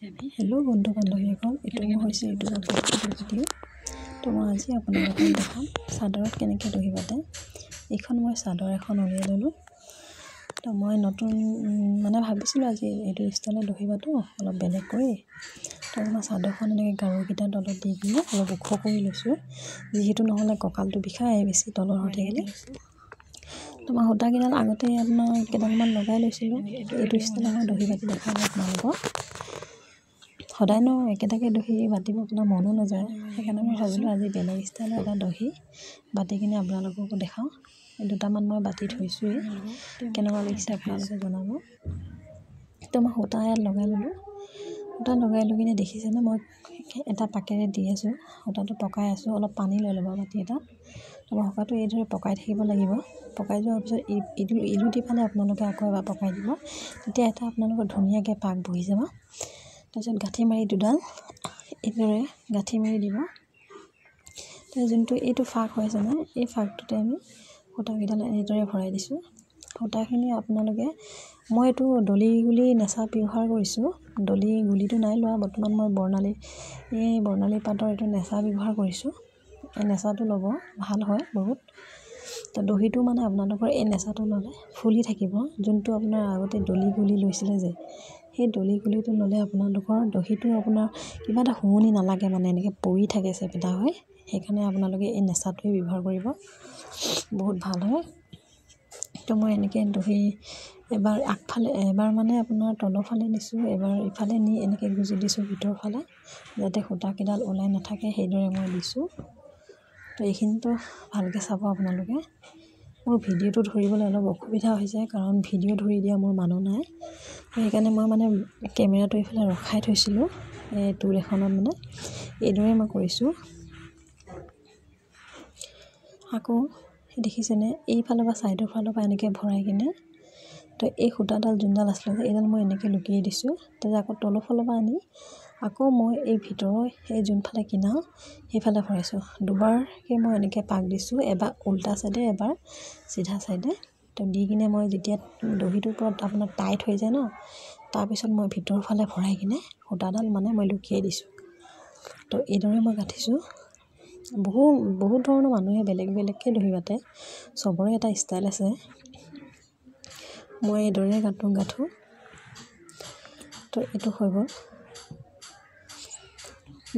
Hello बंधु बान्धवीসকল এইটো হৈছে ইউটিউবত ভিডিঅ' তো মই আজি আপোনালোকক দেখাম চাদৰত কেনেকৈ দহি বাতে। এইখন মই চাদৰ এখন উলিয়াই ল'লোঁ। তো মই নতুন মানে ভাবিছিলোঁ আজি এইটো ষ্টাইলত দহি বাতো অলপ বেলেগ কৰি। তো মই চাদৰখন এনেকৈ গাৰুকেইটাৰ তলত দি কিনে অলপ ওখ কৰি লৈছোঁ, যিহেতু নহ'লে কঁকালটো বিষায় বেছি তলৰ হৈ থাকিলে। তো মই সূতাকেইডাল আগতে আপোনাৰ কেইডালমান লগাই লৈছিলোঁ। এইটো ষ্টাইলত মই দহি বাতি দেখাম আপোনালোকক। সদায়নো একেটাকে দহি বাতিব আপোনাৰ মনো নাযায়, সেইকাৰণে মই ভাবিলোঁ আজি বেলেগ ষ্টাইলৰ এটা দহি বাতি কিনে আপোনালোককো দেখাওঁ। দুটামান মই বাতি থৈছোঁৱেই, কেনেকুৱা লাগিছে আপোনালোকে জনাব। তো মই সূতা ইয়াত লগাই ল'লোঁ। সূতা লগাই লৈ কিনে দেখিছেনে মই এটা পাকেৰে দি আছোঁ, সূতাটো পকাই আছোঁ। অলপ পানী লৈ ল'ব বাতি এটাত। তো মই সূতাটো এইদৰে পকাই থাকিব লাগিব। পকাই যোৱাৰ পিছত ইলুটি ফালে আপোনালোকে আকৌ এবাৰ পকাই দিব, তেতিয়া এটা আপোনালোকৰ ধুনীয়াকৈ পাক বহি যাব। তাৰপিছত গাঁঠি মাৰি দুডাল এইদৰে গাঁঠি মাৰি দিব। তো যোনটো এইটো ফাক হৈছে ন, এই ফাকটোতে আমি সূতাকেইডাল এইদৰে ভৰাই দিছোঁ। সূতাখিনি আপোনালোকে, মই এইটো ডলি গুলি নেচা ব্যৱহাৰ কৰিছোঁ। ডলি গুলিটো নাই লোৱা বৰ্তমান, মই বৰ্ণালী পাতৰ এইটো নেচা ব্যৱহাৰ কৰিছোঁ। এই নেচাটো ল'ব, ভাল হয় বহুত। তো দহিটো মানে আপোনালোকৰ এই নেচাটো ল'লে ফুলি থাকিব। যোনটো আপোনাৰ আগতে ডলি গুলি লৈছিলে যে, সেই ডলি গুলিটো ল'লে আপোনালোকৰ দহিটো আপোনাৰ কিবা এটা শুৱনি নালাগে, মানে এনেকৈ পৰি থাকে চেপেটা হয়। সেইকাৰণে আপোনালোকে এই নেচাটোৱে ব্যৱহাৰ কৰিব, বহুত ভাল হয়। তো মই এনেকৈ দহি এবাৰ আগফালে, এবাৰ মানে আপোনাৰ তলৰ ফালে নিছোঁ, এবাৰ ইফালে নি এনেকৈ গুজি দিছোঁ ভিতৰৰ ফালে, যাতে সূতাকেইডাল ওলাই নাথাকে, সেইদৰে মই দিছোঁ। তো এইখিনিতো ভালকৈ চাব আপোনালোকে। মোৰ ভিডিঅ'টো ধৰিবলৈ অলপ অসুবিধা হৈছে, কাৰণ ভিডিঅ' ধৰি দিয়া মোৰ মানুহ নাই। সেইকাৰণে মই মানে কেমেৰাটো এইফালে ৰখাই থৈছিলোঁ, এই টুল এখনত মানে এইদৰে মই কৰিছোঁ। আকৌ দেখিছেনে এইফালৰ পৰা ছাইডৰ ফালৰ পৰা এনেকৈ ভৰাই কিনে, তো এই সূতাডাল যোনডাল আছিলে যে এইডাল মই এনেকৈ লুকিয়ে দিছোঁ। তাৰপিছত আকৌ তলৰ ফালৰ পৰা আনি আকৌ মই এই ভিতৰৰ এই যোনফালে কিনাও সেইফালে ভৰাইছোঁ। দুবাৰকৈ মই এনেকৈ পাক দিছোঁ, এবাৰ উল্টা চাইডে এবাৰ চিধা চাইডে। তো দি কিনে মই যেতিয়া দহিটোৰ ওপৰত আপোনাৰ টাইট হৈ যায় ন, তাৰপিছত মই ভিতৰৰ ফালে ভৰাই কিনে সূতাডাল মানে মই লুকিয়াই দিছোঁ। তো এইদৰে মই গাঁঠিছোঁ। বহুত ধৰণৰ মানুহে বেলেগ বেলেগকৈ দহি বাতে, চবৰে এটা ষ্টাইল আছে। মই এইদৰে গাঁঠো। তো এইটো হৈ গ'ল।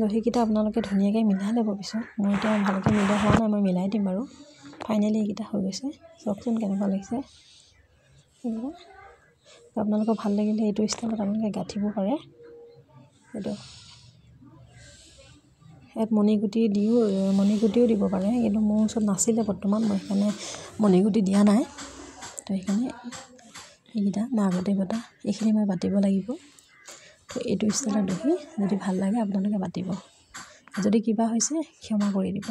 দহিকেইটা আপোনালোকে ধুনীয়াকৈ মিলাই ল'ব। পিছত মোৰ এতিয়া ভালকৈ মিলোৱা হোৱা নাই, মই মিলাই দিম বাৰু। ফাইনেলি এইকেইটা হৈ গৈছে, চাওকচোন কেনেকুৱা লাগিছে। আপোনালোকৰ ভাল লাগিলে এইটো ষ্টাইলত আপোনালোকে গাঁঠিব পাৰে। এইটো ইয়াত মণিগুটিও দিব পাৰে, কিন্তু মোৰ ওচৰত নাছিলে বৰ্তমান, মই সেইকাৰণে মণিগুটি দিয়া নাই। তো সেইকাৰণে এইকেইটা মই আগতে বটা, এইখিনি মই বাতিব লাগিব। তো এইটো ষ্টাইলত দহি যদি ভাল লাগে আপোনালোকে বাতিব, যদি কিবা হৈছে ক্ষমা কৰি দিব।